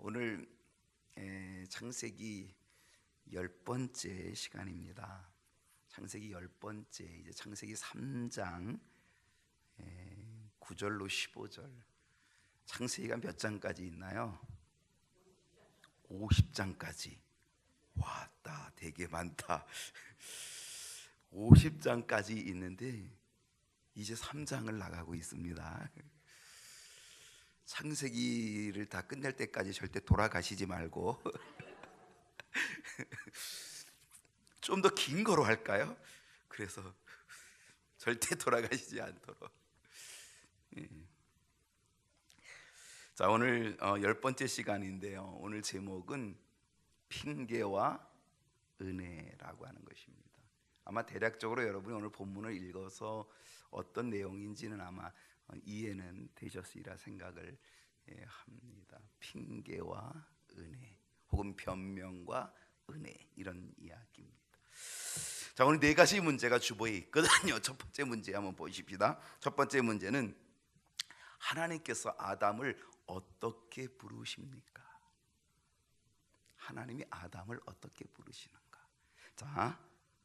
오늘 창세기 10번째 시간입니다. 창세기 10번째, 이제 창세기 3장 9절로 15절. 창세기가 몇 장까지 있나요? 50장까지. 왔다, 되게 많다. 50장까지 있는데 이제 3장을 나가고 있습니다. 창세기를 다 끝낼 때까지 절대 돌아가시지 말고 좀 더 긴 거로 할까요? 그래서 절대 돌아가시지 않도록. 자, 오늘 10번째 시간인데요, 오늘 제목은 핑계와 은혜라고 하는 것입니다. 아마 대략적으로 여러분이 오늘 본문을 읽어서 어떤 내용인지는 아마 이해는 되셨으리라 생각을 합니다. 핑계와 은혜, 혹은 변명과 은혜, 이런 이야기입니다. 자, 오늘 네 가지 문제가 주보에 있거든요. 첫 번째 문제 한번 보십시다. 첫 번째 문제는 하나님께서 아담을 어떻게 부르십니까? 하나님이 아담을 어떻게 부르시는가? 자,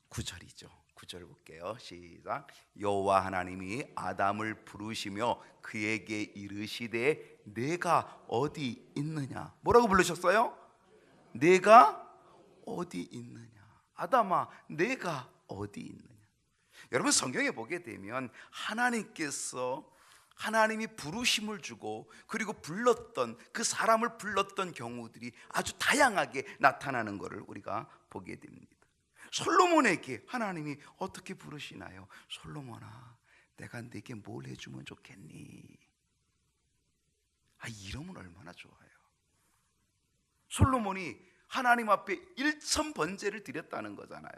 9절이죠. 9절 볼게요. 시작. 여호와 하나님이 아담을 부르시며 그에게 이르시되 내가 어디 있느냐? 뭐라고 부르셨어요? 내가 어디 있느냐? 아담아, 내가 어디 있느냐? 여러분, 성경에 보게 되면 하나님이 부르심을 주고 그리고 불렀던, 그 사람을 불렀던 경우들이 아주 다양하게 나타나는 것을 우리가 보게 됩니다. 솔로몬에게 하나님이 어떻게 부르시나요? 솔로몬아, 내가 네게 뭘 해주면 좋겠니? 이러면 얼마나 좋아요. 솔로몬이 하나님 앞에 1000번제를 드렸다는 거잖아요.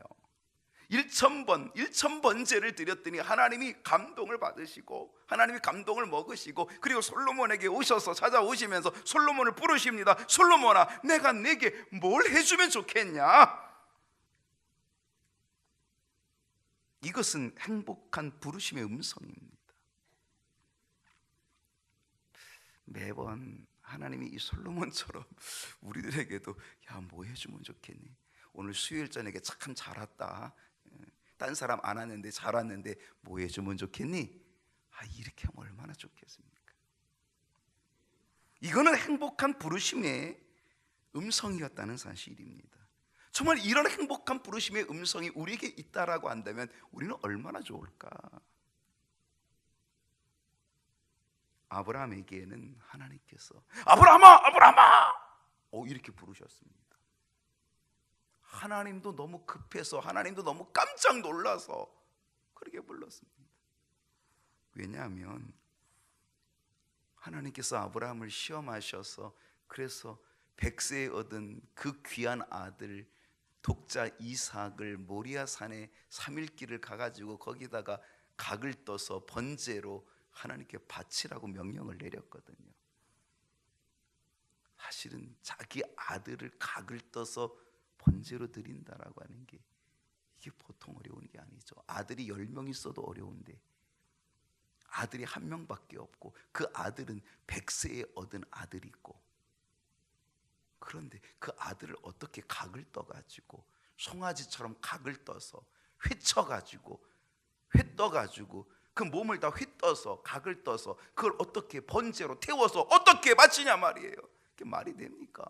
1000번제를 드렸더니 하나님이 감동을 받으시고, 하나님이 감동을 먹으시고, 그리고 솔로몬에게 오셔서 찾아오시면서 솔로몬을 부르십니다. 솔로몬아, 내가 네게 뭘 해주면 좋겠냐? 이것은 행복한 부르심의 음성입니다. 매번 하나님이 이 솔로몬처럼 우리들에게도 뭐 해주면 좋겠니? 오늘 수요일 저녁에 참 잘 왔다, 딴 사람 안 왔는데 잘 왔는데 뭐 해주면 좋겠니? 이렇게 하면 얼마나 좋겠습니까? 이거는 행복한 부르심의 음성이었다는 사실입니다. 정말 이런 행복한 부르심의 음성이 우리에게 있다라고 한다면 우리는 얼마나 좋을까? 아브라함에게는 하나님께서 아브라함아 이렇게 부르셨습니다. 하나님도 너무 급해서, 하나님도 너무 깜짝 놀라서 그렇게 불렀습니다. 왜냐하면 하나님께서 아브라함을 시험하셔서, 그래서 100세에 얻은 그 귀한 아들 독자 이삭을 모리아 산에 3일길을 가가지고 거기다가 각을 떠서 번제로 하나님께 바치라고 명령을 내렸거든요. 사실은 자기 아들을 각을 떠서 번제로 드린다라고 하는 게 이게 보통 어려운 게 아니죠. 아들이 10명 있어도 어려운데 아들이 1명밖에 없고, 그 아들은 100세에 얻은 아들이고, 그런데 그 아들을 어떻게 각을 떠가지고, 송아지처럼 각을 떠서 회 떠가지고 그 몸을 다 회 떠서, 각을 떠서 그걸 어떻게 번제로 태워서 어떻게 바치냐 말이에요. 그게 말이 됩니까?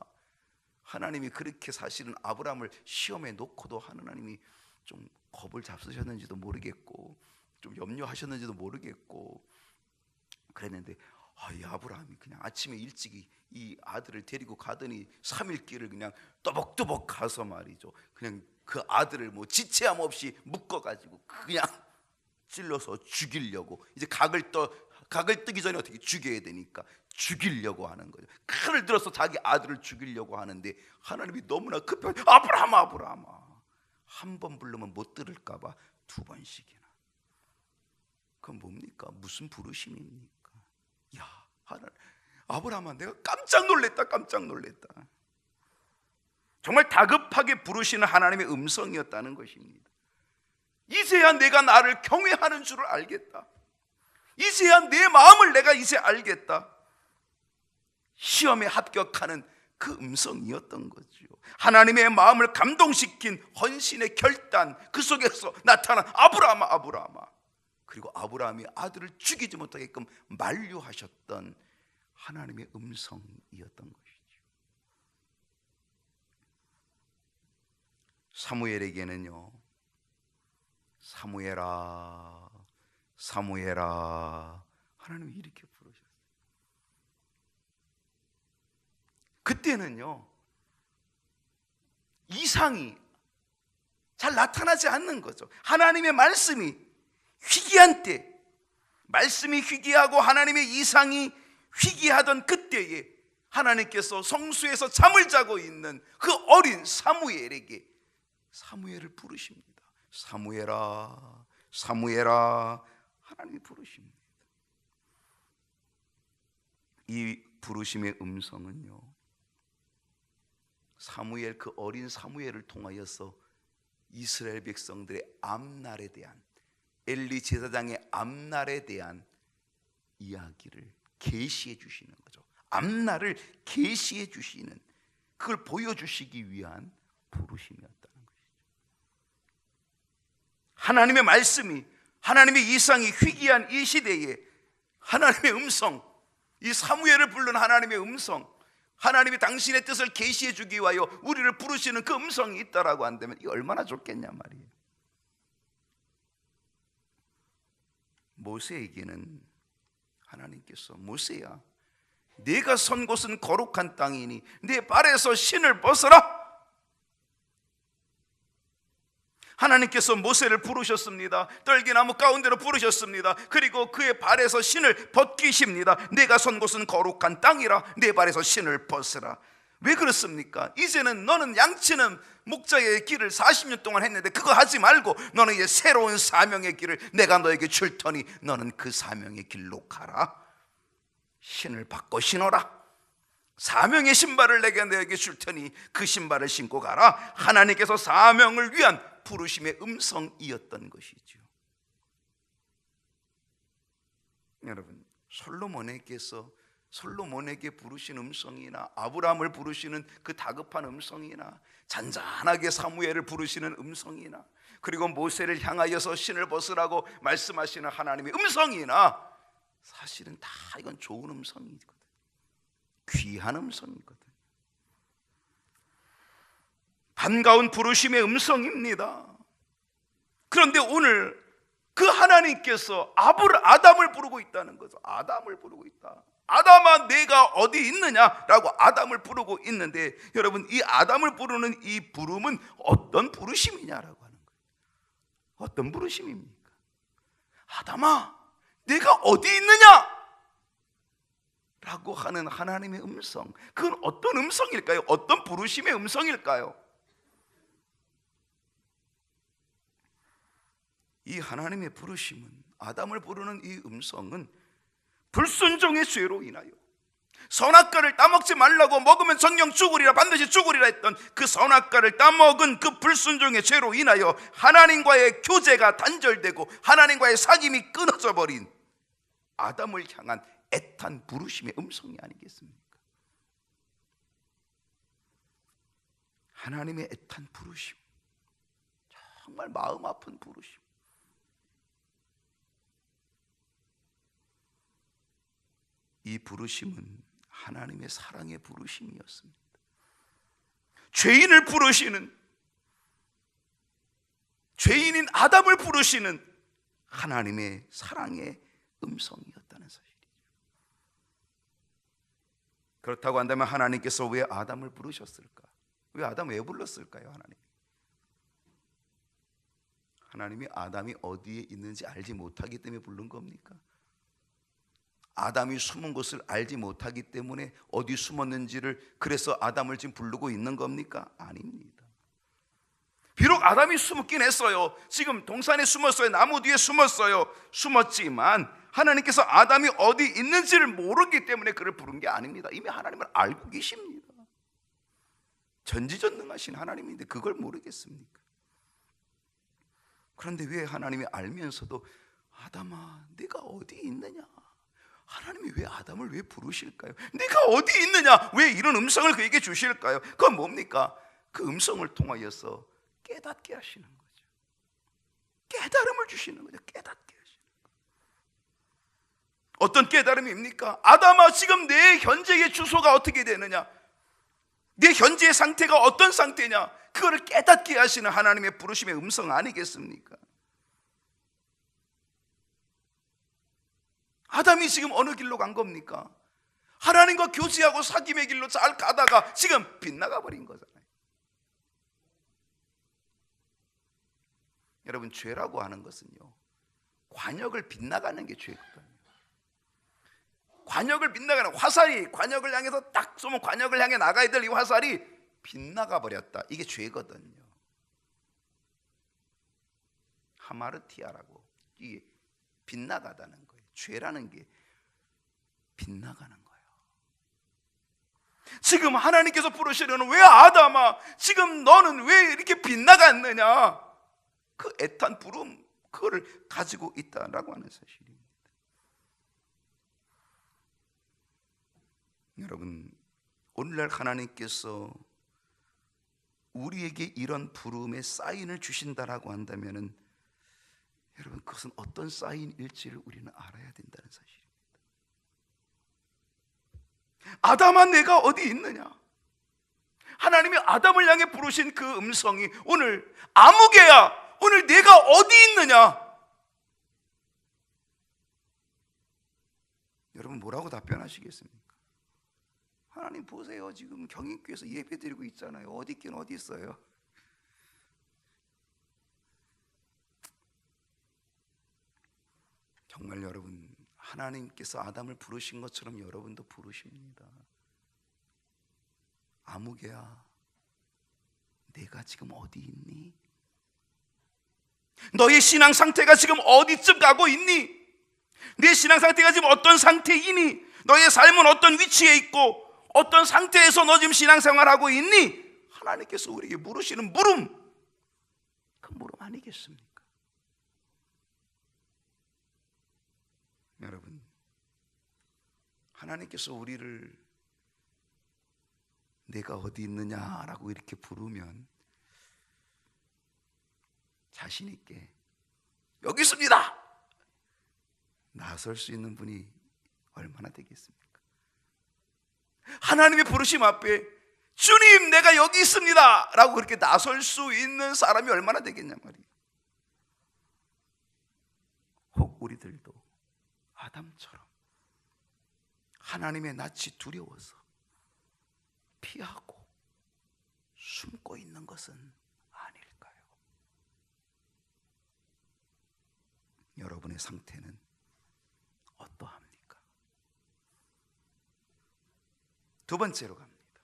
하나님이 그렇게 사실은 아브라함을 시험에 놓고도 하나님이 좀 겁을 잡수셨는지도 모르겠고, 좀 염려하셨는지도 모르겠고 그랬는데, 이 아브라함이 그냥 아침에 일찍이 이 아들을 데리고 가더니 3일 길을 그냥 또박또박 가서 말이죠, 그냥 그 아들을 뭐 지체함 없이 묶어가지고 그냥 찔러서 죽이려고, 이제 각을 뜨기 전에 어떻게 죽여야 되니까 죽이려고 하는 거죠. 칼을 들어서 자기 아들을 죽이려고 하는데 하나님이 너무나 급해. 아브라함아, 한 번 부르면 못 들을까 봐 2번씩이나. 그건 뭡니까? 무슨 부르심입니까? 하나님, 아브라함아, 내가 깜짝 놀랬다. 정말 다급하게 부르시는 하나님의 음성이었다는 것입니다. 이제야 내가 나를 경외하는 줄을 알겠다. 이제야 내 마음을 내가 이제 알겠다. 시험에 합격하는 그 음성이었던 거죠. 하나님의 마음을 감동시킨 헌신의 결단, 그 속에서 나타난 아브라함아, 아브라함아. 그리고 아브라함이 아들을 죽이지 못하게끔 만류하셨던 하나님의 음성이었던 것이죠. 사무엘에게는요, 사무엘아, 사무엘아, 하나님이 이렇게 부르셨어요. 그때는요, 이상이 잘 나타나지 않는 거죠. 하나님의 말씀이 희귀한 때, 말씀이 희귀하고 하나님의 이상이 희귀하던 그때에 하나님께서 성수에서 잠을 자고 있는 그 어린 사무엘에게 사무엘을 부르십니다. 사무엘아, 사무엘아, 하나님이 부르십니다. 이 부르심의 음성은요, 사무엘, 그 어린 사무엘을 통하여서 이스라엘 백성들의 앞날에 대한, 엘리 제사장의 앞날에 대한 이야기를 계시해 주시는 거죠. 앞날을 계시해 주시는, 그걸 보여주시기 위한 부르심이었다는 것이죠. 하나님의 말씀이, 하나님의 이상이 희귀한 이 시대에 하나님의 음성, 이 사무엘을 부른 하나님의 음성, 하나님이 당신의 뜻을 계시해 주기 위하여 우리를 부르시는 그 음성이 있다라고 한다면 이 얼마나 좋겠냐 말이에요. 모세에게는 하나님께서, 모세야, 네가 선 곳은 거룩한 땅이니 네 발에서 신을 벗어라. 하나님께서 모세를 부르셨습니다. 떨기나무 가운데로 부르셨습니다. 그리고 그의 발에서 신을 벗기십니다. 네가 선 곳은 거룩한 땅이라 네 발에서 신을 벗으라. 왜 그렇습니까? 이제는 너는 양치는 목자의 길을 40년 동안 했는데 그거 하지 말고 너는 이제 새로운 사명의 길을 내가 너에게 줄 터니 너는 그 사명의 길로 가라. 신을 바꿔 신어라. 사명의 신발을 너에게 줄 테니 그 신발을 신고 가라. 하나님께서 사명을 위한 부르심의 음성이었던 것이죠. 여러분, 솔로몬에게 부르신 음성이나 아브라함을 부르시는 그 다급한 음성이나 잔잔하게 사무엘을 부르시는 음성이나 그리고 모세를 향하여서 신을 벗으라고 말씀하시는 하나님의 음성이나 사실은 다 이건 좋은 음성이거든. 귀한 음성이거든. 반가운 부르심의 음성입니다. 그런데 오늘 그 하나님께서 아담을 부르고 있다는 거죠. 아담을 부르고 있다. 아담아, 내가 어디 있느냐라고 아담을 부르고 있는데, 여러분, 이 아담을 부르는 이 부름은 어떤 부르심이냐라고 하는 거예요. 어떤 부르심입니까? 아담아, 내가 어디 있느냐? 라고 하는 하나님의 음성, 그건 어떤 음성일까요? 어떤 부르심의 음성일까요? 이 하나님의 부르심은, 아담을 부르는 이 음성은 불순종의 죄로 인하여 선악과를 따먹지 말라고, 먹으면 정녕 죽으리라, 반드시 죽으리라 했던 그 선악과를 따먹은 그 불순종의 죄로 인하여 하나님과의 교제가 단절되고 하나님과의 사귐이 끊어져 버린 아담을 향한 애탄 부르심의 음성이 아니겠습니까? 하나님의 애탄 부르심, 정말 마음 아픈 부르심. 이 부르심은 하나님의 사랑의 부르심이었습니다. 죄인을 부르시는, 죄인인 아담을 부르시는 하나님의 사랑의 음성이었다는 사실이죠. 그렇다고 한다면 하나님께서 왜 아담을 부르셨을까? 왜 아담 왜 불렀을까요? 하나님이 아담이 어디에 있는지 알지 못하기 때문에 부른 겁니까? 아담이 숨은 곳을 알지 못하기 때문에 어디 숨었는지를, 그래서 아담을 지금 부르고 있는 겁니까? 아닙니다. 비록 아담이 숨었긴 했어요. 지금 동산에 숨었어요. 나무 뒤에 숨었어요. 숨었지만 하나님께서 아담이 어디 있는지를 모르기 때문에 그를 부른 게 아닙니다. 이미 하나님을 알고 계십니다. 전지전능하신 하나님인데 그걸 모르겠습니까? 그런데 왜 하나님이 알면서도 아담아, 네가 어디 있느냐? 하나님이 왜 아담을 왜 부르실까요? 내가 어디 있느냐? 왜 이런 음성을 그에게 주실까요? 그건 뭡니까? 그 음성을 통하여서 깨닫게 하시는 거죠. 깨달음을 주시는 거죠. 깨닫게 하시는 거죠. 어떤 깨달음입니까? 아담아, 지금 내 현재의 주소가 어떻게 되느냐? 내 현재의 상태가 어떤 상태냐? 그거를 깨닫게 하시는 하나님의 부르심의 음성 아니겠습니까? 아담이 지금 어느 길로 간 겁니까? 하나님과 교제하고 사귐의 길로 잘 가다가 지금 빗나가 버린 거잖아요. 여러분, 죄라고 하는 것은요, 관역을 빗나가는 게 죄거든요. 관역을 빗나가는, 화살이 관역을 향해서 딱 쏘면 관역을 향해 나가야 될 이 화살이 빗나가 버렸다. 이게 죄거든요. 하마르티아라고, 이게 빗나가다는 거예요. 죄라는 게 빗나가는 거예요. 지금 하나님께서 부르시려는, 왜 아담아, 지금 너는 왜 이렇게 빗나갔느냐? 그 애탄 부름, 그거를 가지고 있다라고 하는 사실입니다. 여러분, 오늘날 하나님께서 우리에게 이런 부름의 사인을 주신다라고 한다면은, 여러분, 그것은 어떤 사인일지를 우리는 알아야 된다는 사실입니다. 아담아, 내가 어디 있느냐? 하나님이 아담을 향해 부르신 그 음성이 오늘 아무개야, 오늘 내가 어디 있느냐? 여러분, 뭐라고 답변하시겠습니까? 하나님 보세요, 지금 경인교회에서 예배 드리고 있잖아요. 어디 있긴 어디 있어요? 정말 여러분, 하나님께서 아담을 부르신 것처럼 여러분도 부르십니다. 아무개야, 내가 지금 어디 있니? 너의 신앙 상태가 지금 어디쯤 가고 있니? 내 신앙 상태가 지금 어떤 상태이니? 너의 삶은 어떤 위치에 있고 어떤 상태에서 너 지금 신앙생활하고 있니? 하나님께서 우리에게 물으시는 물음, 그 물음 아니겠습니까? 여러분, 하나님께서 우리를 내가 어디 있느냐라고 이렇게 부르면 자신 있게 여기 있습니다 나설 수 있는 분이 얼마나 되겠습니까? 하나님의 부르심 앞에 주님, 내가 여기 있습니다 라고 그렇게 나설 수 있는 사람이 얼마나 되겠냐 말이에요. 혹 우리들도 아담처럼 하나님의 낯이 두려워서 피하고 숨고 있는 것은 아닐까요? 여러분의 상태는 어떠합니까? 두 번째로 갑니다.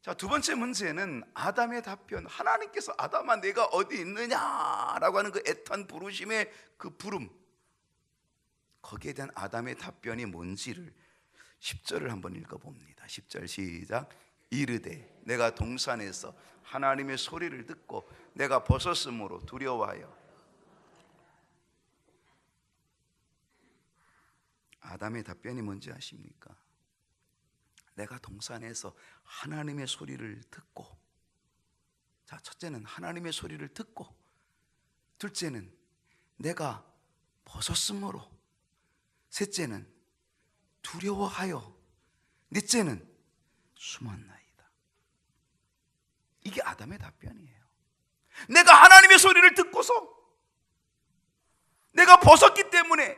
자, 두 번째 문제는 아담의 답변. 하나님께서 아담아, 내가 어디 있느냐라고 하는 그 애탄 부르심의 그 부름, 거기에 대한 아담의 답변이 뭔지를 10절을 한번 읽어봅니다. 10절 시작. 이르되 내가 동산에서 하나님의 소리를 듣고 내가 벗었으므로 두려워하여. 아담의 답변이 뭔지 아십니까? 내가 동산에서 하나님의 소리를 듣고, 자, 첫째는 하나님의 소리를 듣고, 둘째는 내가 벗었으므로, 셋째는 두려워하여, 넷째는 숨었나이다. 이게 아담의 답변이에요. 내가 하나님의 소리를 듣고서, 내가 벗었기 때문에,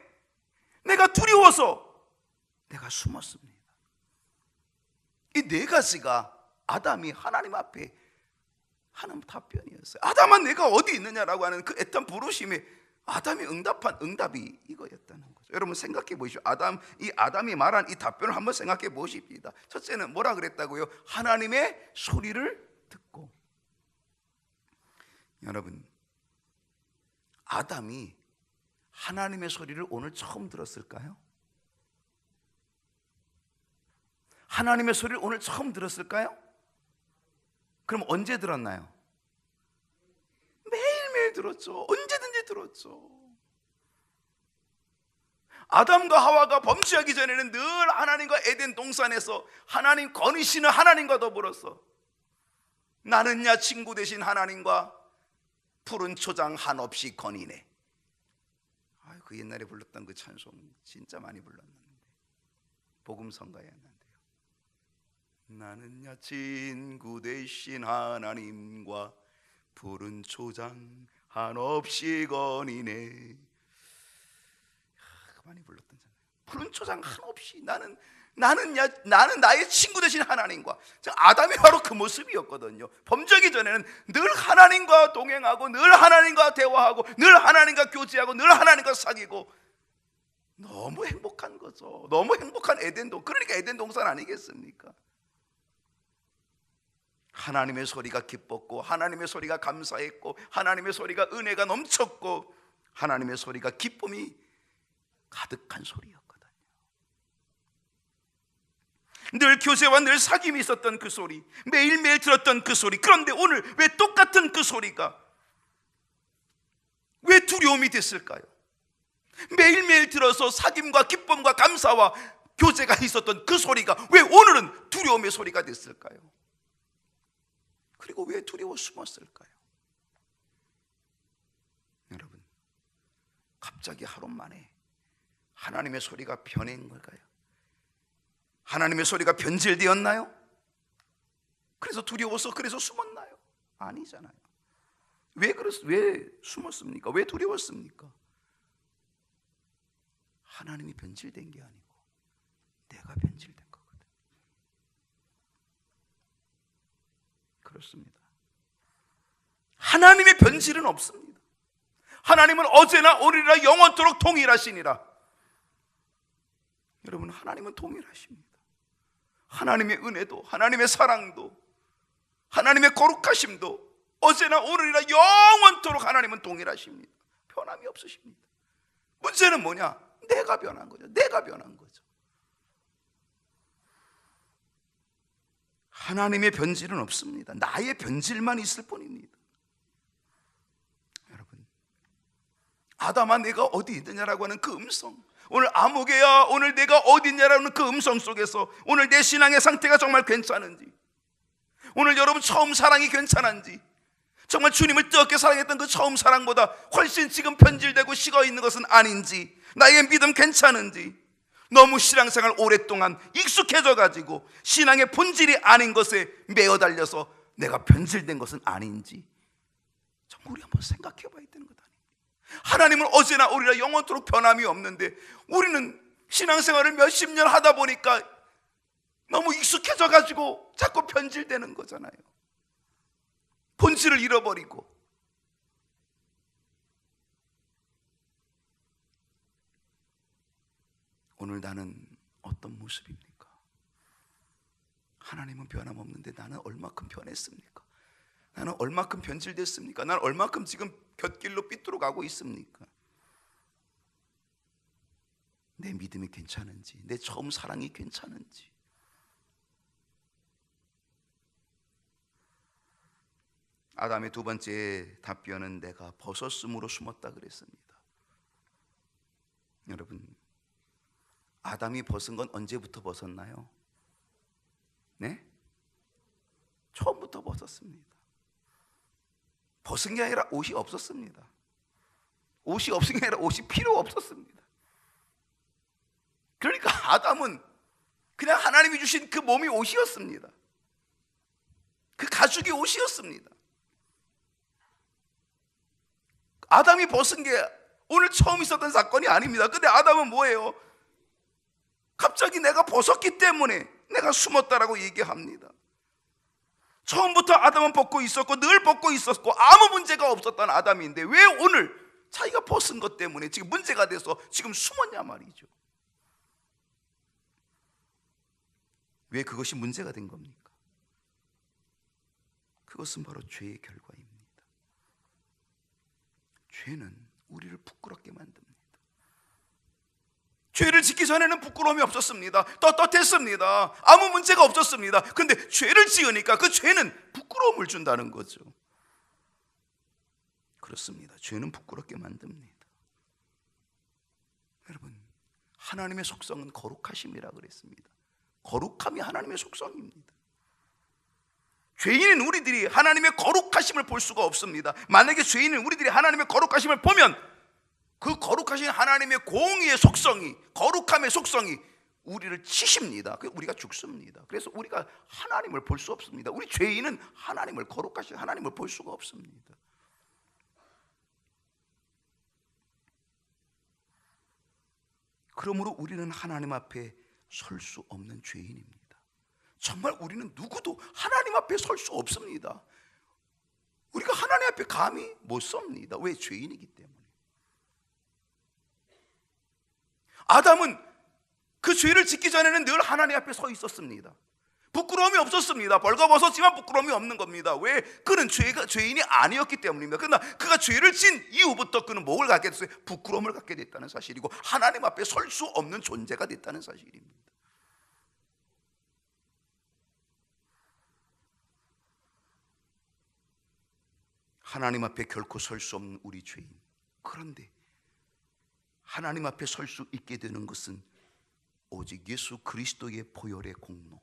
내가 두려워서 내가 숨었습니다. 이 네 가지가 아담이 하나님 앞에 하는 답변이었어요. 아담아, 내가 어디 있느냐라고 하는 그 애탄 부르심에 아담이 응답한 응답이 이거였다는 거죠. 여러분 생각해 보십시오. 이 아담이 말한 이 답변을 한번 생각해 보십니다. 첫째는 뭐라 그랬다고요? 하나님의 소리를 듣고. 여러분, 아담이 하나님의 소리를 오늘 처음 들었을까요? 하나님의 소리를 오늘 처음 들었을까요? 그럼 언제 들었나요? 매일매일 들었죠. 언제든지 들었죠. 아담과 하와가 범죄하기 전에는 늘 하나님과 에덴 동산에서 하나님 거니시는 하나님과 더불어서 나는야 친구 되신 하나님과 푸른 초장 한없이 거니네. 그 옛날에 불렀던 그 찬송 진짜 많이 불렀는데 복음 성가해야 한대요. 나는야 친구 되신 하나님과 푸른 초장 한없이 거니네. 많이 불렀던 찬송. 푸른 초장 한없이 나는 나의 친구 되신 하나님과. 아담이 바로 그 모습이었거든요. 범죄하기 전에는 늘 하나님과 동행하고 늘 하나님과 대화하고 늘 하나님과 교제하고 늘 하나님과 사귀고 너무 행복한 거죠. 너무 행복한 에덴동. 그러니까 에덴 동산 아니겠습니까? 하나님의 소리가 기뻤고 하나님의 소리가 감사했고 하나님의 소리가 은혜가 넘쳤고 하나님의 소리가 기쁨이 가득한 소리였거든요. 늘 교제와 늘 사귐이 있었던 그 소리, 매일매일 들었던 그 소리. 그런데 오늘 왜 똑같은 그 소리가 왜 두려움이 됐을까요? 매일매일 들어서 사귐과 기쁨과 감사와 교제가 있었던 그 소리가 왜 오늘은 두려움의 소리가 됐을까요? 그리고 왜 두려워 숨었을까요? 여러분, 갑자기 하루 만에 하나님의 소리가 변한 걸까요? 하나님의 소리가 변질되었나요? 그래서 두려워서 그래서 숨었나요? 아니잖아요. 왜 숨었습니까? 왜 두려웠습니까? 하나님이 변질된 게 아니고 내가 변질된 거거든요. 그렇습니다. 하나님의 변질은 없습니다. 하나님은 어제나 오늘이나 영원토록 동일하시니라. 여러분, 하나님은 동일하십니다. 하나님의 은혜도 하나님의 사랑도 하나님의 거룩하심도 어제나 오늘이나 영원토록 하나님은 동일하십니다. 변함이 없으십니다. 문제는 뭐냐? 내가 변한 거죠. 내가 변한 거죠. 하나님의 변질은 없습니다. 나의 변질만 있을 뿐입니다. 여러분, 아담아 내가 어디 있느냐라고 하는 그 음성, 오늘 아무개야 오늘 내가 어디 있냐라는 그 음성 속에서 오늘 내 신앙의 상태가 정말 괜찮은지, 오늘 여러분 처음 사랑이 괜찮은지, 정말 주님을 뜨겁게 사랑했던 그 처음 사랑보다 훨씬 지금 변질되고 식어있는 것은 아닌지, 나의 믿음 괜찮은지, 너무 신앙생활 오랫동안 익숙해져가지고 신앙의 본질이 아닌 것에 매어 달려서 내가 변질된 것은 아닌지 정말 우리 한번 생각해 봐야 되는 것 아닙니까? 하나님은 어제나 오늘이나 영원토록 변함이 없는데 우리는 신앙생활을 몇십 년 하다 보니까 너무 익숙해져가지고 자꾸 변질되는 거잖아요. 본질을 잃어버리고. 오늘 나는 어떤 모습입니까? 하나님은 변함없는데 나는 얼마큼 변했습니까? 나는 얼마큼 변질됐습니까? 나는 얼마큼 지금 곁길로 삐뚤어 가고 있습니까? 내 믿음이 괜찮은지, 내 처음 사랑이 괜찮은지. 아담의 두 번째 답변은 내가 벗었음으로 숨었다 그랬습니다. 여러분, 아담이 벗은 건 언제부터 벗었나요? 네? 처음부터 벗었습니다. 벗은 게 아니라 옷이 없었습니다. 옷이 없은 게 아니라 옷이 필요 없었습니다. 그러니까 아담은 그냥 하나님이 주신 그 몸이 옷이었습니다. 그 가죽이 옷이었습니다. 아담이 벗은 게 오늘 처음 있었던 사건이 아닙니다. 근데 아담은 뭐예요? 갑자기 내가 벗었기 때문에 내가 숨었다라고 얘기합니다. 처음부터 아담은 벗고 있었고 늘 벗고 있었고 아무 문제가 없었던 아담인데 왜 오늘 자기가 벗은 것 때문에 지금 문제가 돼서 지금 숨었냐 말이죠. 왜 그것이 문제가 된 겁니까? 그것은 바로 죄의 결과입니다. 죄는 우리를 부끄럽게 만듭니다. 죄를 짓기 전에는 부끄러움이 없었습니다. 떳떳했습니다. 아무 문제가 없었습니다. 그런데 죄를 지으니까 그 죄는 부끄러움을 준다는 거죠. 그렇습니다. 죄는 부끄럽게 만듭니다. 여러분, 하나님의 속성은 거룩하심이라 그랬습니다. 거룩함이 하나님의 속성입니다. 죄인인 우리들이 하나님의 거룩하심을 볼 수가 없습니다. 만약에 죄인인 우리들이 하나님의 거룩하심을 보면 그 거룩하신 하나님의 공의의 속성이, 거룩함의 속성이 우리를 치십니다. 우리가 죽습니다. 그래서 우리가 하나님을 볼 수 없습니다. 우리 죄인은 하나님을, 거룩하신 하나님을 볼 수가 없습니다. 그러므로 우리는 하나님 앞에 설 수 없는 죄인입니다. 정말 우리는 누구도 하나님 앞에 설 수 없습니다. 우리가 하나님 앞에 감히 못 섭니다. 왜? 죄인이기 때문에. 아담은 그 죄를 짓기 전에는 늘 하나님 앞에 서 있었습니다. 부끄러움이 없었습니다. 벌거벗었지만 부끄러움이 없는 겁니다. 왜? 그는 죄인이 아니었기 때문입니다. 그러나 그가 죄를 진 이후부터 그는 뭐를 갖게 됐어요? 부끄러움을 갖게 됐다는 사실이고 하나님 앞에 설 수 없는 존재가 됐다는 사실입니다. 하나님 앞에 결코 설 수 없는 우리 죄인. 그런데 하나님 앞에 설 수 있게 되는 것은 오직 예수 그리스도의 보혈의 공로,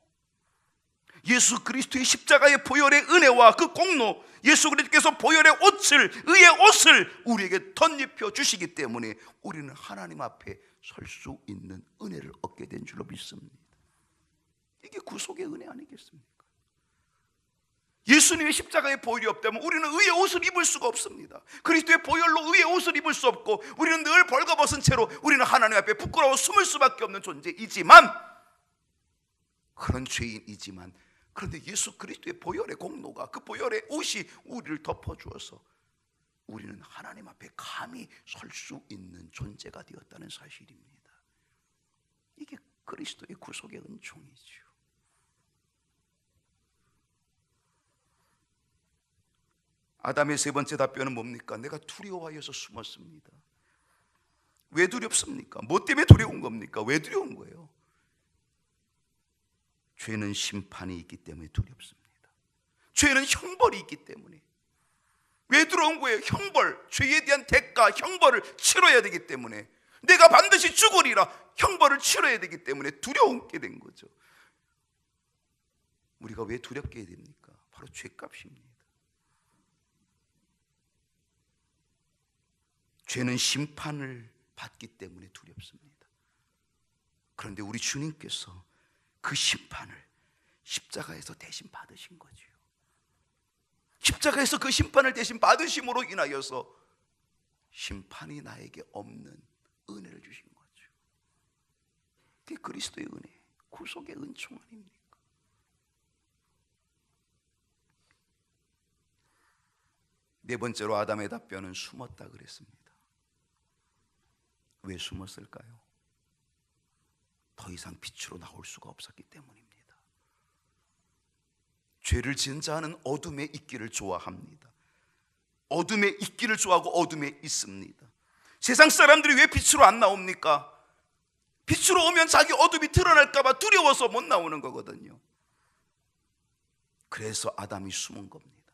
예수 그리스도의 십자가의 보혈의 은혜와 그 공로, 예수 그리스도께서 보혈의 옷을, 의의 옷을 우리에게 덧입혀 주시기 때문에 우리는 하나님 앞에 설 수 있는 은혜를 얻게 된 줄로 믿습니다. 이게 구속의 은혜 아니겠습니까? 예수님의 십자가의 보혈이 없다면 우리는 의의 옷을 입을 수가 없습니다. 그리스도의 보혈로 의의 옷을 입을 수 없고 우리는 늘 벌거벗은 채로 우리는 하나님 앞에 부끄러워 숨을 수밖에 없는 존재이지만, 그런 죄인이지만, 그런데 예수 그리스도의 보혈의 공로가, 그 보혈의 옷이 우리를 덮어주어서 우리는 하나님 앞에 감히 설 수 있는 존재가 되었다는 사실입니다. 이게 그리스도의 구속의 은총이죠. 아담의 세 번째 답변은 뭡니까? 내가 두려워하여서 숨었습니다. 왜 두렵습니까? 뭐 때문에 두려운 겁니까? 왜 두려운 거예요? 죄는 심판이 있기 때문에 두렵습니다. 죄는 형벌이 있기 때문에. 왜 두려운 거예요? 형벌, 죄에 대한 대가, 형벌을 치러야 되기 때문에. 내가 반드시 죽으리라, 형벌을 치러야 되기 때문에 두려움게 된 거죠. 우리가 왜 두렵게 됩니까? 바로 죄값입니다. 죄는 심판을 받기 때문에 두렵습니다. 그런데 우리 주님께서 그 심판을 십자가에서 대신 받으신 거죠. 십자가에서 그 심판을 대신 받으심으로 인하여서 심판이 나에게 없는 은혜를 주신 거죠. 그게 그리스도의 은혜, 구속의 은총 아닙니까? 네 번째로 아담의 답변은 숨었다 그랬습니다. 왜 숨었을까요? 더 이상 빛으로 나올 수가 없었기 때문입니다. 죄를 지은 자는 어둠에 있기를 좋아합니다. 어둠에 있기를 좋아하고 어둠에 있습니다. 세상 사람들이 왜 빛으로 안 나옵니까? 빛으로 오면 자기 어둠이 드러날까 봐 두려워서 못 나오는 거거든요. 그래서 아담이 숨은 겁니다.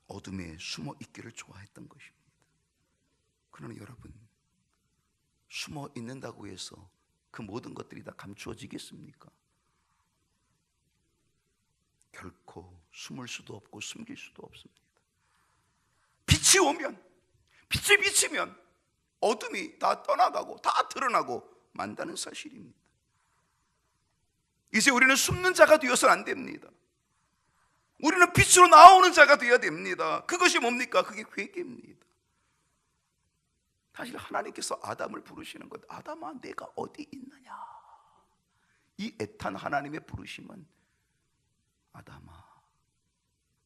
어둠에 숨어 있기를 좋아했던 것입니다. 그러나 여러분, 숨어 있는다고 해서 그 모든 것들이 다 감추어지겠습니까? 결코 숨을 수도 없고 숨길 수도 없습니다. 빛이 오면, 빛이 비치면 어둠이 다 떠나가고 다 드러나고 만다는 사실입니다. 이제 우리는 숨는 자가 되어서는 안 됩니다. 우리는 빛으로 나오는 자가 되어야 됩니다. 그것이 뭡니까? 그게 회개입니다. 사실 하나님께서 아담을 부르시는 것, 아담아 내가 어디 있느냐, 이 애탄 하나님의 부르심은 아담아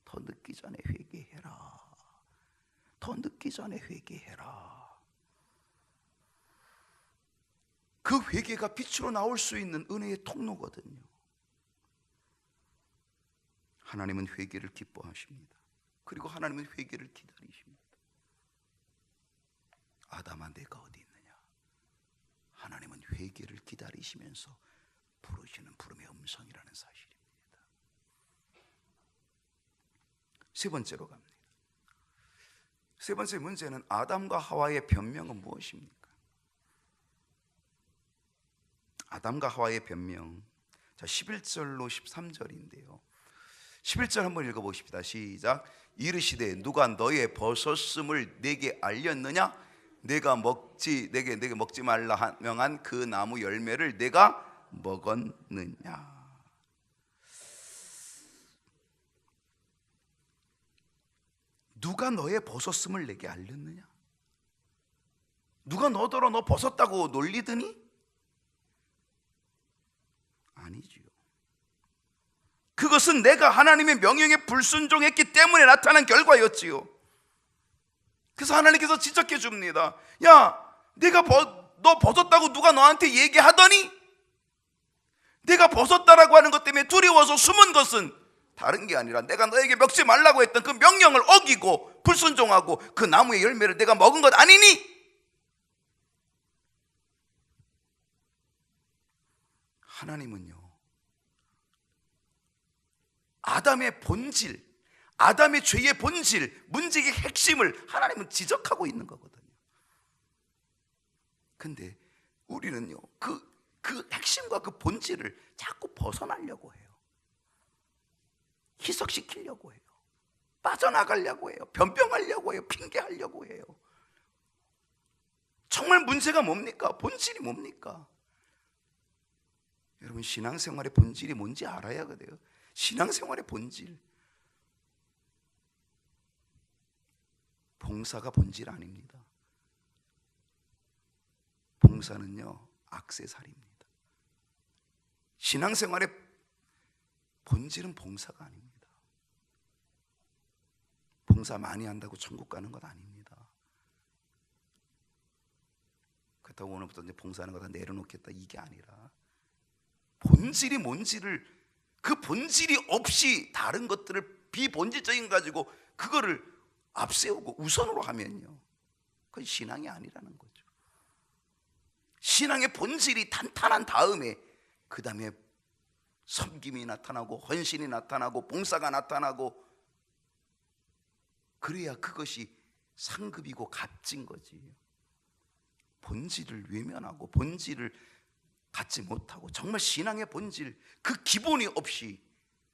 더 늦기 전에 회개해라, 더 늦기 전에 회개해라. 그 회개가 빛으로 나올 수 있는 은혜의 통로거든요. 하나님은 회개를 기뻐하십니다. 그리고 하나님은 회개를 기다리십니다. 아담아 내가 어디 있느냐, 하나님은 회개를 기다리시면서 부르시는 부름의 음성이라는 사실입니다. 세 번째로 갑니다. 세 번째 문제는 아담과 하와의 변명은 무엇입니까? 아담과 하와의 변명. 자, 11절로 13절인데요. 11절 한번 읽어보십시다. 시작. 이르시되 누가 너의 벗었음을 내게 알렸느냐? 내게 먹지 말라 명한 그 나무 열매를 내가 먹었느냐? 누가 너의 벗었음을 내게 알렸느냐? 누가 너더러 너 벗었다고 놀리더니? 아니지요. 그것은 내가 하나님의 명령에 불순종했기 때문에 나타난 결과였지요. 그래서 하나님께서 지적해 줍니다. 야, 너 벗었다고 누가 너한테 얘기하더니 내가 벗었다라고 하는 것 때문에 두려워서 숨은 것은 다른 게 아니라 내가 너에게 먹지 말라고 했던 그 명령을 어기고 불순종하고 그 나무의 열매를 내가 먹은 것 아니니? 하나님은요, 아담의 본질, 아담의 죄의 본질, 문제의 핵심을 하나님은 지적하고 있는 거거든요. 근데 우리는요, 그 핵심과 그 본질을 자꾸 벗어나려고 해요. 희석시키려고 해요. 빠져나가려고 해요. 변병하려고 해요. 핑계하려고 해요. 정말 문제가 뭡니까? 본질이 뭡니까? 여러분, 신앙생활의 본질이 뭔지 알아야 돼요. 신앙생활의 본질, 봉사가 본질 아닙니다. 봉사는요, 액세서리입니다. 신앙생활의 본질은 봉사가 아닙니다. 봉사 많이 한다고 천국 가는 것 아닙니다. 그렇다고 오늘부터 이제 봉사하는 거 다 내려놓겠다, 이게 아니라 본질이 뭔지를, 그 본질이 없이 다른 것들을 비본질적인 가지고 그거를 앞세우고 우선으로 하면요, 그건 신앙이 아니라는 거죠. 신앙의 본질이 탄탄한 다음에 그 다음에 섬김이 나타나고 헌신이 나타나고 봉사가 나타나고, 그래야 그것이 상급이고 값진 거지. 본질을 외면하고 본질을 갖지 못하고 정말 신앙의 본질, 그 기본이 없이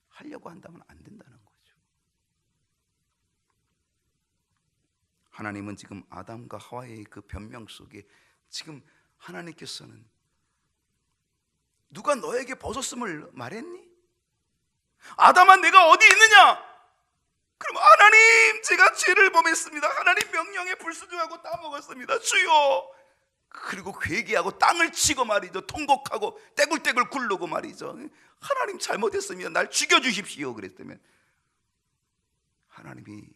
하려고 한다면 안 된다는 거죠. 하나님은 지금 아담과 하와의 그 변명 속에 지금 하나님께서는 누가 너에게 벗었음을 말했니? 아담아, 내가 어디 있느냐? 그럼 하나님, 제가 죄를 범했습니다. 하나님 명령에 불순종하고 따먹었습니다. 주여. 그리고 회개하고 땅을 치고 말이죠, 통곡하고 떼굴떼굴 굴르고 말이죠, 하나님 잘못했으면 날 죽여주십시오 그랬다면 하나님이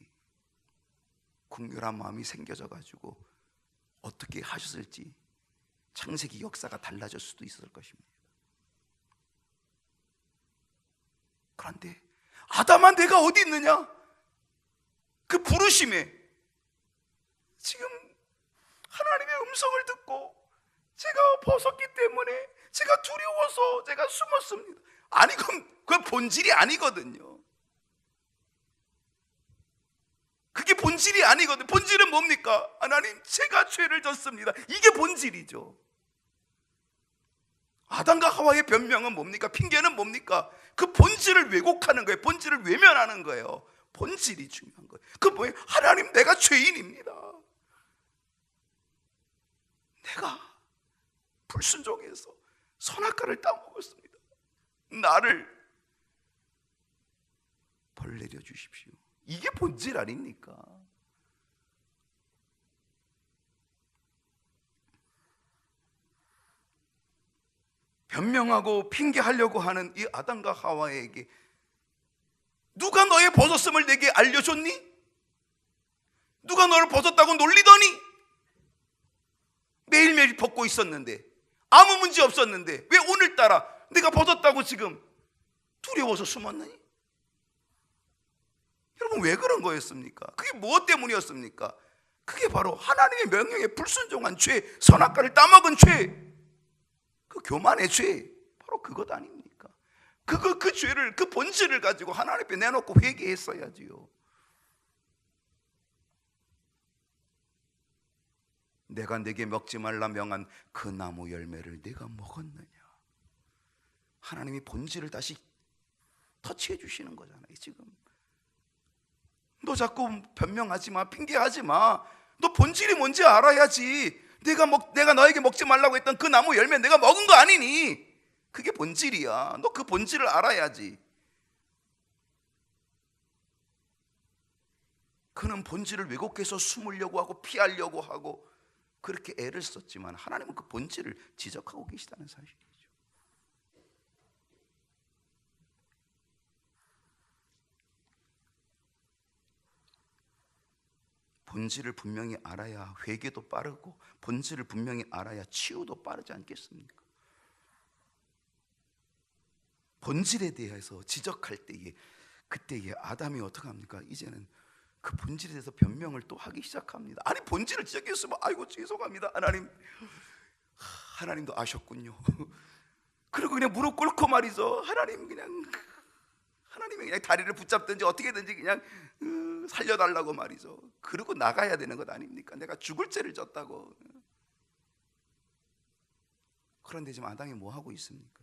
궁결한 마음이 생겨져 가지고 어떻게 하셨을지 창세기 역사가 달라질 수도 있을 것입니다. 그런데 아담아, 내가 어디 있느냐? 그 부르심에 지금 하나님의 음성을 듣고 제가 벗었기 때문에 제가 두려워서 제가 숨었습니다. 아니, 그건 본질이 아니거든요. 그게 본질이 아니거든요. 본질은 뭡니까? 하나님, 제가 죄를 졌습니다. 이게 본질이죠. 아담과 하와의 변명은 뭡니까? 핑계는 뭡니까? 그 본질을 왜곡하는 거예요. 본질을 외면하는 거예요. 본질이 중요한 거예요. 그 뭐예요? 하나님, 내가 죄인입니다. 내가 불순종해서 선악과를 따먹었습니다. 나를 벌 내려 주십시오. 이게 본질 아닙니까? 변명하고 핑계하려고 하는 이 아담과 하와에게 누가 너의 벗었음을 내게 알려줬니? 누가 너를 벗었다고 놀리더니? 매일매일 벗고 있었는데, 아무 문제 없었는데 왜 오늘따라 내가 벗었다고 지금 두려워서 숨었느니? 여러분, 왜 그런 거였습니까? 그게 무엇 때문이었습니까? 그게 바로 하나님의 명령에 불순종한 죄, 선악과를 따먹은 죄, 그 교만의 죄, 바로 그것 아닙니까? 그 죄를, 그 본질을 가지고 하나님 앞에 내놓고 회개했어야지요. 내가 네게 먹지 말라 명한 그 나무 열매를 네가 먹었느냐? 하나님이 본질을 다시 터치해 주시는 거잖아요. 지금 너 자꾸 변명하지 마, 핑계하지 마. 너 본질이 뭔지 알아야지. 내가 너에게 먹지 말라고 했던 그 나무 열매 내가 먹은 거 아니니? 그게 본질이야. 너 그 본질을 알아야지. 그는 본질을 왜곡해서 숨으려고 하고 피하려고 하고 그렇게 애를 썼지만 하나님은 그 본질을 지적하고 계시다는 사실이죠. 본질을 분명히 알아야 회개도 빠르고 본질을 분명히 알아야 치유도 빠르지 않겠습니까? 본질에 대해서 지적할 때에 그때에 아담이 어떻게 합니까? 이제는 그 본질에 대해서 변명을 또 하기 시작합니다. 아니 본질을 지적했으면 아이고 죄송합니다 하나님도 아셨군요. 그리고 그냥 무릎 꿇고 말이죠. 하나님이 그냥 다리를 붙잡든지 어떻게든지 그냥 살려달라고 말이죠. 그러고 나가야 되는 것 아닙니까? 내가 죽을 죄를 졌다고. 그런데 지금 아담이 뭐 하고 있습니까?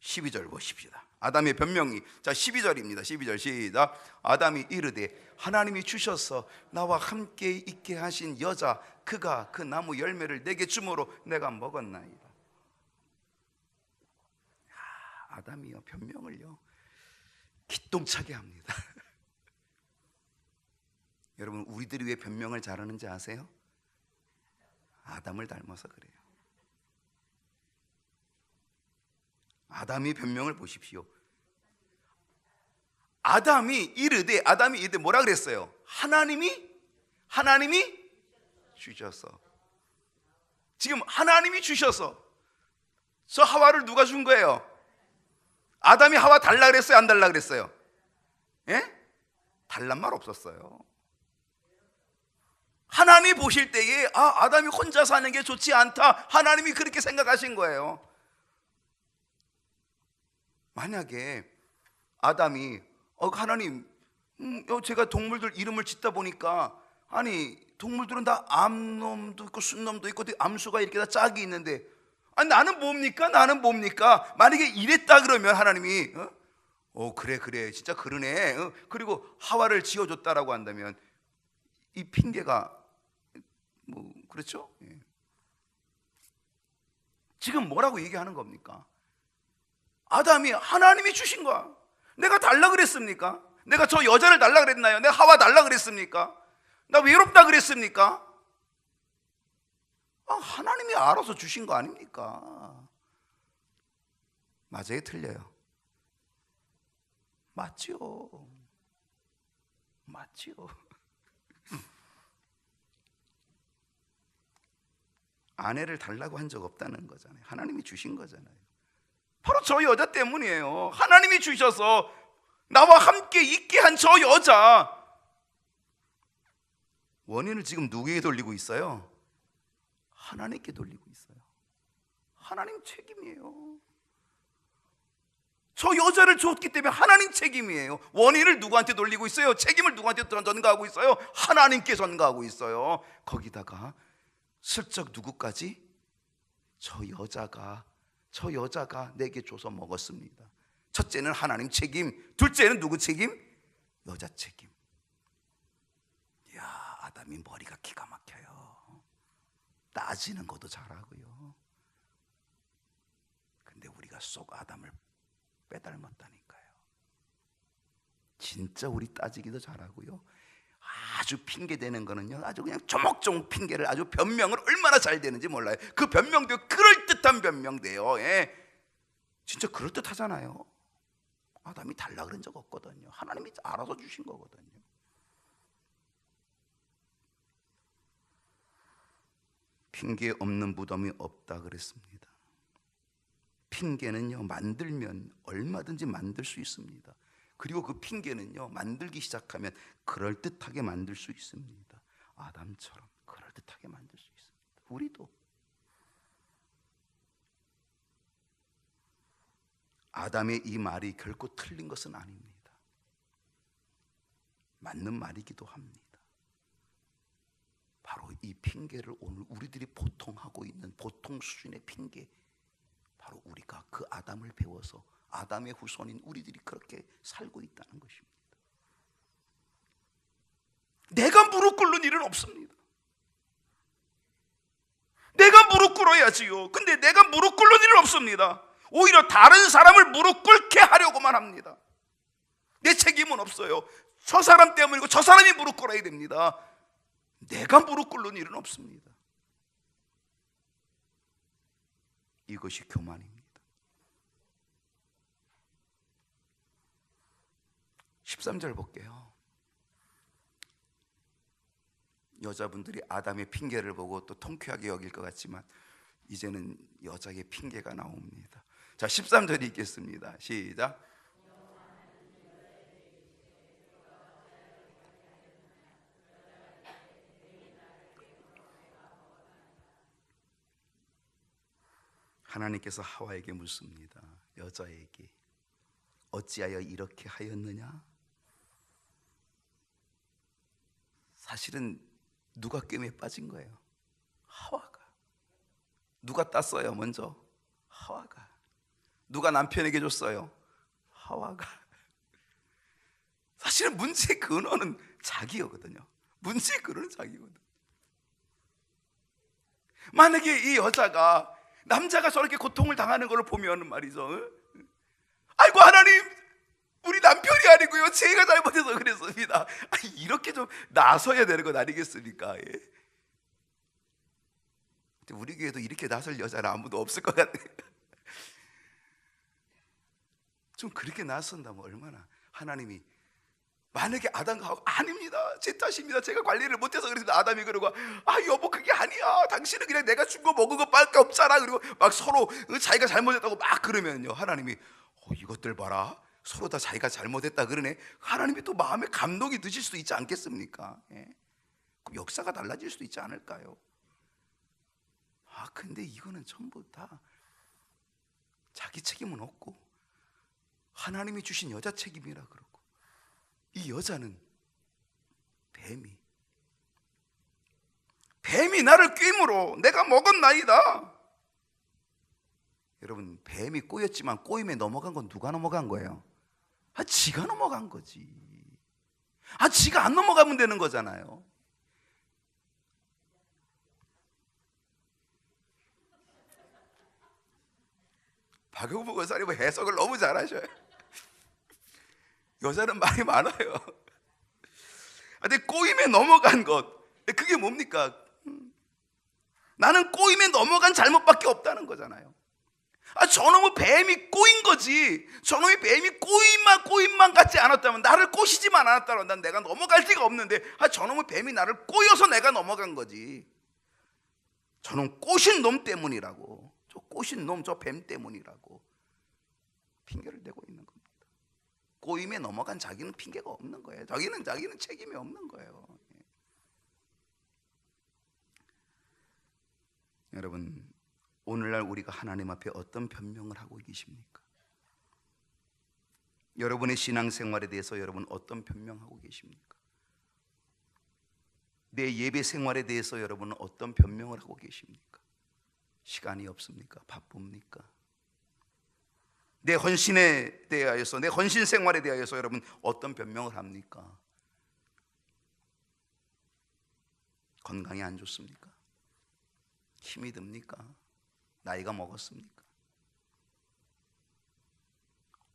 12절 보십시다. 아담의 변명이, 자 12절입니다 12절 시작. 아담이 이르되 하나님이 주셔서 나와 함께 있게 하신 여자 그가 그 나무 열매를 내게 주므로 내가 먹었나이다. 아담이요 변명을요 기똥차게 합니다. 여러분 우리들이 왜 변명을 잘하는지 아세요? 아담을 닮아서 그래요. 아담이 변명을 보십시오. 아담이 이르되 뭐라 그랬어요? 하나님이 주셔서. 지금 하나님이 주셔서 저 하와를 누가 준 거예요? 아담이 하와 달라 그랬어요? 안 달라 그랬어요? 예? 달란 말 없었어요. 하나님이 보실 때에 아담이 혼자 사는 게 좋지 않다. 하나님이 그렇게 생각하신 거예요. 만약에 아담이 하나님 제가 동물들 이름을 짓다 보니까 아니 동물들은 다 암놈도 있고 순놈도 있고 암수가 이렇게 다 짝이 있는데 나는 뭡니까? 만약에 이랬다 그러면 하나님이 그래 진짜 그러네. 그리고 하와를 지어줬다라고 한다면 이 핑계가 뭐 그렇죠? 예. 지금 뭐라고 얘기하는 겁니까? 아담이 하나님이 주신 거야. 내가 달라 그랬습니까? 내가 저 여자를 달라 그랬나요? 내가 하와 달라 그랬습니까? 나 외롭다 그랬습니까? 하나님이 알아서 주신 거 아닙니까? 맞아요, 틀려요? 맞지요. 아내를 달라고 한 적 없다는 거잖아요. 하나님이 주신 거잖아요. 바로 저 여자 때문이에요. 하나님이 주셔서 나와 함께 있게 한 저 여자. 원인을 지금 누구에게 돌리고 있어요? 하나님께 돌리고 있어요. 하나님 책임이에요. 저 여자를 줬기 때문에 하나님 책임이에요. 원인을 누구한테 돌리고 있어요? 책임을 누구한테 전가하고 있어요? 하나님께 전가하고 있어요. 거기다가 슬쩍 누구까지? 저 여자가 내게 줘서 먹었습니다. 첫째는 하나님 책임, 둘째는 누구 책임? 여자 책임. 이야, 아담이 머리가 기가 막혀요. 따지는 것도 잘하고요. 근데 우리가 쏙 아담을 빼닮았다니까요. 진짜 우리 따지기도 잘하고요. 아주 핑계대는 거는요 아주 그냥 조목조목 핑계를 아주 변명을 얼마나 잘 되는지 몰라요. 그 변명도 그럴듯한 변명돼요. 예. 진짜 그럴듯하잖아요. 아담이 달라 그런 적 없거든요. 하나님이 알아서 주신 거거든요. 핑계 없는 무덤이 없다 그랬습니다. 핑계는요 만들면 얼마든지 만들 수 있습니다. 그리고 그 핑계는요 만들기 시작하면 그럴듯하게 만들 수 있습니다. 아담처럼 그럴듯하게 만들 수 있습니다. 우리도 아담의 이 말이 결코 틀린 것은 아닙니다. 맞는 말이기도 합니다. 바로 이 핑계를 오늘 우리들이 보통 하고 있는 보통 수준의 핑계, 바로 우리가 그 아담을 배워서 아담의 후손인 우리들이 그렇게 살고 있다는 것입니다. 내가 무릎 꿇는 일은 없습니다. 내가 무릎 꿇어야지요. 근데 내가 무릎 꿇는 일은 없습니다. 오히려 다른 사람을 무릎 꿇게 하려고만 합니다. 내 책임은 없어요. 저 사람 때문이고 저 사람이 무릎 꿇어야 됩니다. 내가 무릎 꿇는 일은 없습니다. 이것이 교만입니다. 13절 볼게요. 여자분들이 아담의 핑계를 보고 또 통쾌하게 여길 것 같지만 이제는 여자의 핑계가 나옵니다. 자, 13절 읽겠습니다. 시작. 하나님께서 하와에게 묻습니다. 여자에게 어찌하여 이렇게 하였느냐? 사실은 누가 꿰매에 빠진 거예요? 하와가. 누가 땄어요 먼저? 하와가. 누가 남편에게 줬어요? 하와가. 사실은 문제의 근원은 자기거든요. 문제의 근원은 자기거든. 만약에 이 여자가 남자가 저렇게 고통을 당하는 걸 보면 말이죠, 아이고 하나님, 우리 남편이 아니고요, 제가 잘못해서 그랬습니다. 이렇게 좀 나서야 되는 건 아니겠습니까? 예. 우리 교회도 이렇게 나설 여자는 아무도 없을 것 같아요. 좀 그렇게 나선다면 얼마나 하나님이, 만약에 아담과 하와, 아닙니다, 제 탓입니다, 제가 관리를 못해서 그랬습니다. 아담이 그러고, 여보 그게 아니야, 당신은 그냥 내가 준 거 먹은 거 빨게 없잖아. 그리고 막 서로 자기가 잘못했다고 막 그러면요, 하나님이 이것들 봐라, 서로 다 자기가 잘못했다 그러네. 하나님이 또 마음에 감동이 드실 수도 있지 않겠습니까? 예? 역사가 달라질 수도 있지 않을까요? 근데 이거는 전부 다 자기 책임은 없고 하나님이 주신 여자 책임이라 그러고, 이 여자는 뱀이 나를 꿰므로 내가 먹었나이다. 여러분, 뱀이 꼬였지만 꼬임에 넘어간 건 누가 넘어간 거예요? 지가 넘어간 거지. 지가 안 넘어가면 되는 거잖아요. 박영부 권사님은 해석을 너무 잘하셔요. 여자는 말이 많아요. 근데 꼬임에 넘어간 것, 그게 뭡니까? 나는 꼬임에 넘어간 잘못밖에 없다는 거잖아요. 저놈의 뱀이 꼬인 거지. 저놈의 뱀이 꼬임만 같지 않았다면, 나를 꼬시지만 않았다면 난 내가 넘어갈 데가 없는데, 저놈의 뱀이 나를 꼬여서 내가 넘어간 거지. 저놈 꼬신 놈 때문이라고, 저 꼬신 놈, 저 뱀 때문이라고 핑계를 대고 있는 겁니다. 꼬임에 넘어간 자기는 핑계가 없는 거예요. 자기는 책임이 없는 거예요. 여러분, 오늘날 우리가 하나님 앞에 어떤 변명을 하고 계십니까? 여러분의 신앙생활에 대해서 여러분 어떤 변명하고 계십니까? 내 예배 생활에 대해서 여러분은 어떤 변명을 하고 계십니까? 시간이 없습니까? 바쁩니까? 내 헌신에 대하여서, 내 헌신 생활에 대하여서 여러분 어떤 변명을 합니까? 건강이 안 좋습니까? 힘이 듭니까? 나이가 먹었습니까?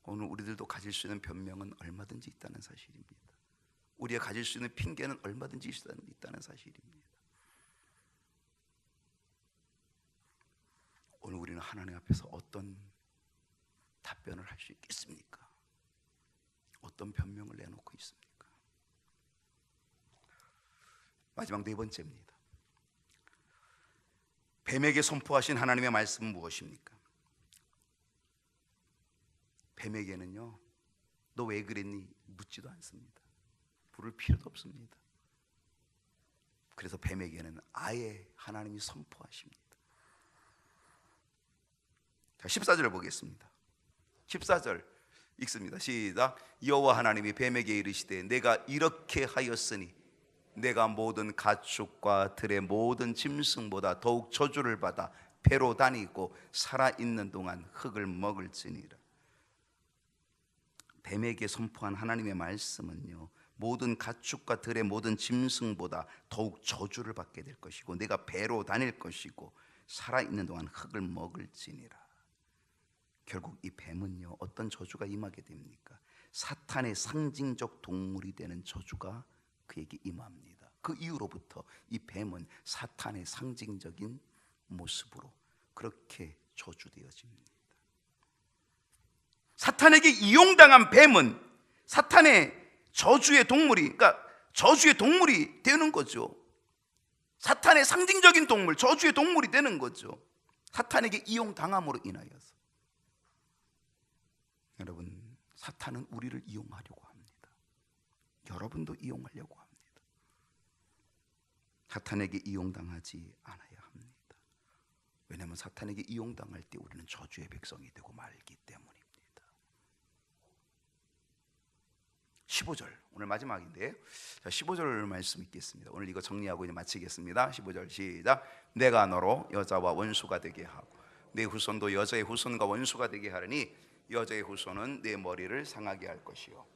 오늘 우리들도 가질 수 있는 변명은 얼마든지 있다는 사실입니다. 우리가 가질 수 있는 핑계는 얼마든지 있다는 사실입니다. 오늘 우리는 하나님 앞에서 어떤 답변을 할 수 있겠습니까? 어떤 변명을 내놓고 있습니까? 마지막 네 번째입니다. 뱀에게 선포하신 하나님의 말씀은 무엇입니까? 뱀에게는요, 너 왜 그랬니? 묻지도 않습니다. 부를 필요도 없습니다. 그래서 뱀에게는 아예 하나님이 선포하십니다. 자, 14절 보겠습니다. 14절 읽습니다. 시작. 여호와 하나님이 뱀에게 이르시되 내가 이렇게 하였으니 내가 모든 가축과 들의 모든 짐승보다 더욱 저주를 받아 배로 다니고 살아있는 동안 흙을 먹을지니라. 뱀에게 선포한 하나님의 말씀은요, 모든 가축과 들의 모든 짐승보다 더욱 저주를 받게 될 것이고 내가 배로 다닐 것이고 살아있는 동안 흙을 먹을지니라. 결국 이 뱀은요, 어떤 저주가 임하게 됩니까? 사탄의 상징적 동물이 되는 저주가 그에게 임합니다. 그 이후로부터 이 뱀은 사탄의 상징적인 모습으로 그렇게 저주되어집니다. 사탄에게 이용당한 뱀은 사탄의 저주의 동물이, 그러니까 저주의 동물이 되는 거죠. 사탄의 상징적인 동물, 저주의 동물이 되는 거죠. 사탄에게 이용당함으로 인하여서. 여러분, 사탄은 우리를 이용하려고 합니다. 여러분도 이용하려고 합니다. 사탄에게 이용당하지 않아야 합니다. 왜냐하면 사탄에게 이용당할 때 우리는 저주의 백성이 되고 말기 때문입니다. 15절, 오늘 마지막인데, 자, 15절 말씀 읽겠습니다. 오늘 이거 정리하고 이제 마치겠습니다. 15절 시작. 내가 너로 여자와 원수가 되게 하고 내 후손도 여자의 후손과 원수가 되게 하리니 여자의 후손은 내 머리를 상하게 할 것이요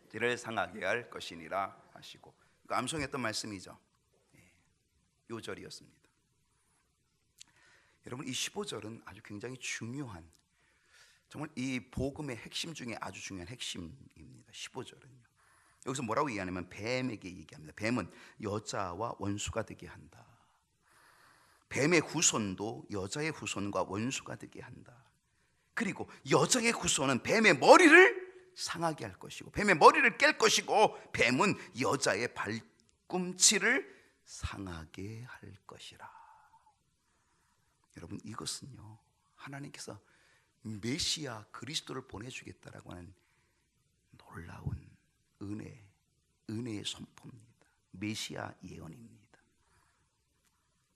뒤를 상하게 할 것이니라 하시고, 암송했던 말씀이죠. 요 절이었습니다. 여러분, 이 15절은 아주 굉장히 중요한, 정말 이 복음의 핵심 중에 아주 중요한 핵심입니다. 15절은요. 여기서 뭐라고 얘기하냐면 뱀에게 얘기합니다. 뱀은 여자와 원수가 되게 한다. 뱀의 후손도 여자의 후손과 원수가 되게 한다. 그리고 여자의 후손은 뱀의 머리를 상하게 할 것이고 뱀의 머리를 깰 것이고 뱀은 여자의 발꿈치를 상하게 할 것이라. 여러분, 이것은요, 하나님께서 메시아 그리스도를 보내주겠다라고 하는 놀라운 은혜의 선포입니다. 메시아 예언입니다.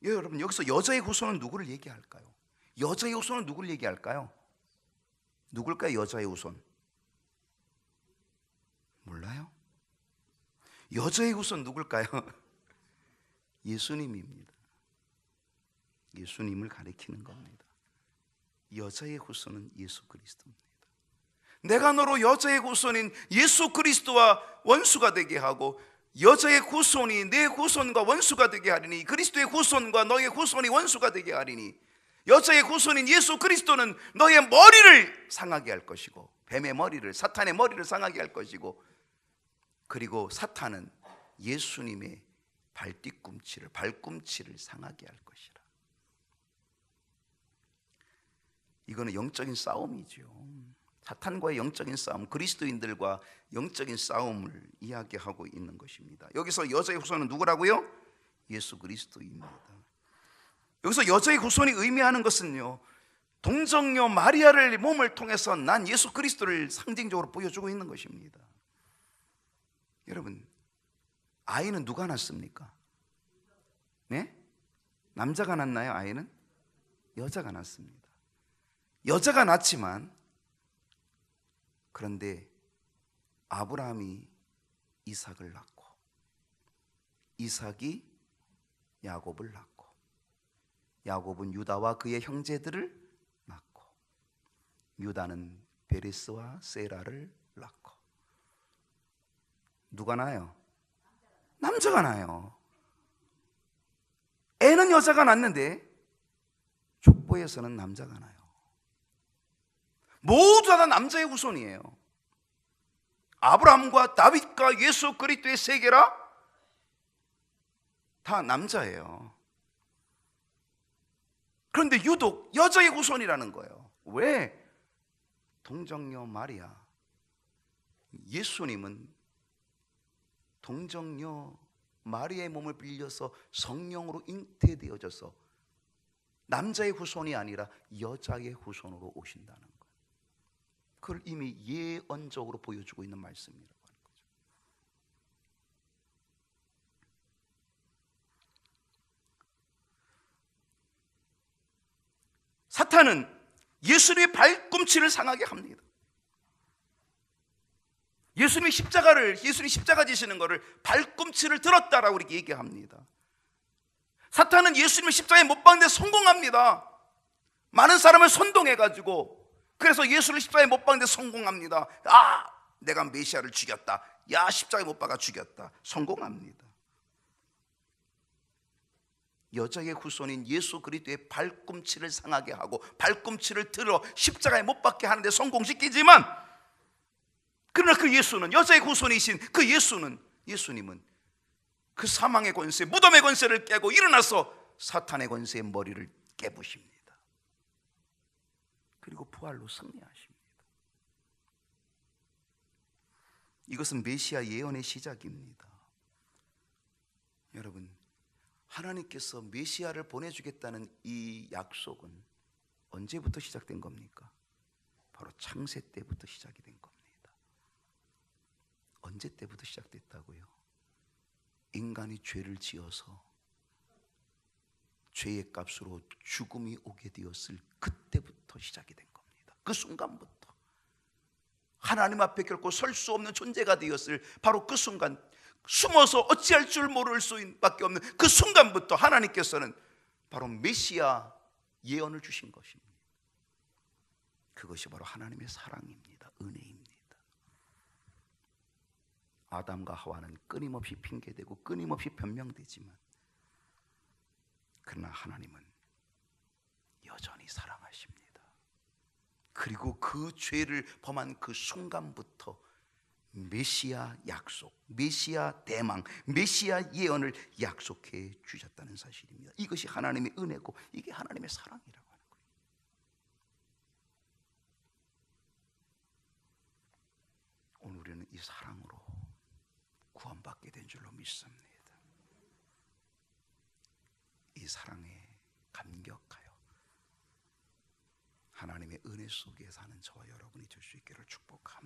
여러분, 여기서 여자의 후손은 누구를 얘기할까요? 여자의 후손은 누구를 얘기할까요? 누굴까요? 여자의 후손 몰라요? 여자의 후손 누굴까요? 예수님입니다. 예수님을 가리키는 겁니다. 여자의 후손은 예수 그리스도입니다. 내가 너로 여자의 후손인 예수 그리스도와 원수가 되게 하고 여자의 후손이 내 후손과 원수가 되게 하리니 그리스도의 후손과 너의 후손이 원수가 되게 하리니 여자의 후손인 예수 그리스도는 너의 머리를 상하게 할 것이고 뱀의 머리를, 사탄의 머리를 상하게 할 것이고, 그리고 사탄은 예수님의 발꿈치를 상하게 할 것이라. 이거는 영적인 싸움이죠. 사탄과의 영적인 싸움, 그리스도인들과 영적인 싸움을 이야기하고 있는 것입니다. 여기서 여자의 후손은 누구라고요? 예수 그리스도입니다. 여기서 여자의 후손이 의미하는 것은요, 동정녀 마리아를 몸을 통해서 난 예수 그리스도를 상징적으로 보여주고 있는 것입니다. 여러분, 아이는 누가 낳습니까? 네? 남자가 낳나요? 아이는? 여자가 낳습니다. 여자가 낳지만, 그런데 아브라함이 이삭을 낳고 이삭이 야곱을 낳고 야곱은 유다와 그의 형제들을 낳고 유다는 베레스와 세라를 낳고. 누가 낳아요? 남자가 낳아요. 애는 여자가 낳는데 족보에서는 남자가 낳아요. 모두 다 남자의 후손이에요. 아브라함과 다윗과 예수 그리스도의 세계라 다 남자예요. 그런데 유독 여자의 후손이라는 거예요. 왜? 동정녀 마리아, 예수님은 동정녀 마리아의 몸을 빌려서 성령으로 잉태되어져서 남자의 후손이 아니라 여자의 후손으로 오신다는 거예요. 그걸 이미 예언적으로 보여주고 있는 말씀이라고 하는 거죠. 사탄은 예수님의 발꿈치를 상하게 합니다. 예수님이 십자가 지시는 것을 발꿈치를 들었다라고 이렇게 얘기합니다. 사탄은 예수님을 십자가에 못 박는 데 성공합니다. 많은 사람을 선동해가지고 그래서 예수를 십자가에 못 박는 데 성공합니다. 아, 내가 메시아를 죽였다. 야, 십자가에 못 박아 죽였다. 성공합니다. 여자의 후손인 예수 그리스도의 발꿈치를 상하게 하고 발꿈치를 들어 십자가에 못 박게 하는데 성공시키지만, 그러나 그 예수는, 여자의 후손이신 그 예수님은 그 사망의 권세, 무덤의 권세를 깨고 일어나서 사탄의 권세의 머리를 깨부십니다. 그리고 부활로 승리하십니다. 이것은 메시아 예언의 시작입니다. 여러분, 하나님께서 메시아를 보내주겠다는 이 약속은 언제부터 시작된 겁니까? 바로 창세 때부터 시작이 된 겁니다. 언제 때부터 시작됐다고요? 인간이 죄를 지어서 죄의 값으로 죽음이 오게 되었을 그때부터 시작이 된 겁니다. 그 순간부터 하나님 앞에 결코 설 수 없는 존재가 되었을 바로 그 순간, 숨어서 어찌할 줄 모를 수밖에 없는 그 순간부터 하나님께서는 바로 메시아 예언을 주신 것입니다. 그것이 바로 하나님의 사랑입니다. 은혜입니다. 아담과 하와는 끊임없이 핑계대고 끊임없이 변명되지만, 그러나 하나님은 여전히 사랑하십니다. 그리고 그 죄를 범한 그 순간부터 메시아 약속, 메시아 대망, 메시아 예언을 약속해 주셨다는 사실입니다. 이것이 하나님의 은혜고 이게 하나님의 사랑이라고 하는 거예요. 오늘 우리는 이 사랑으로 구원받게 된 줄로 믿습니다. 이 사랑에 감격하여 하나님의 은혜 속에 사는 저와 여러분이 될 수 있기를 축복합니다.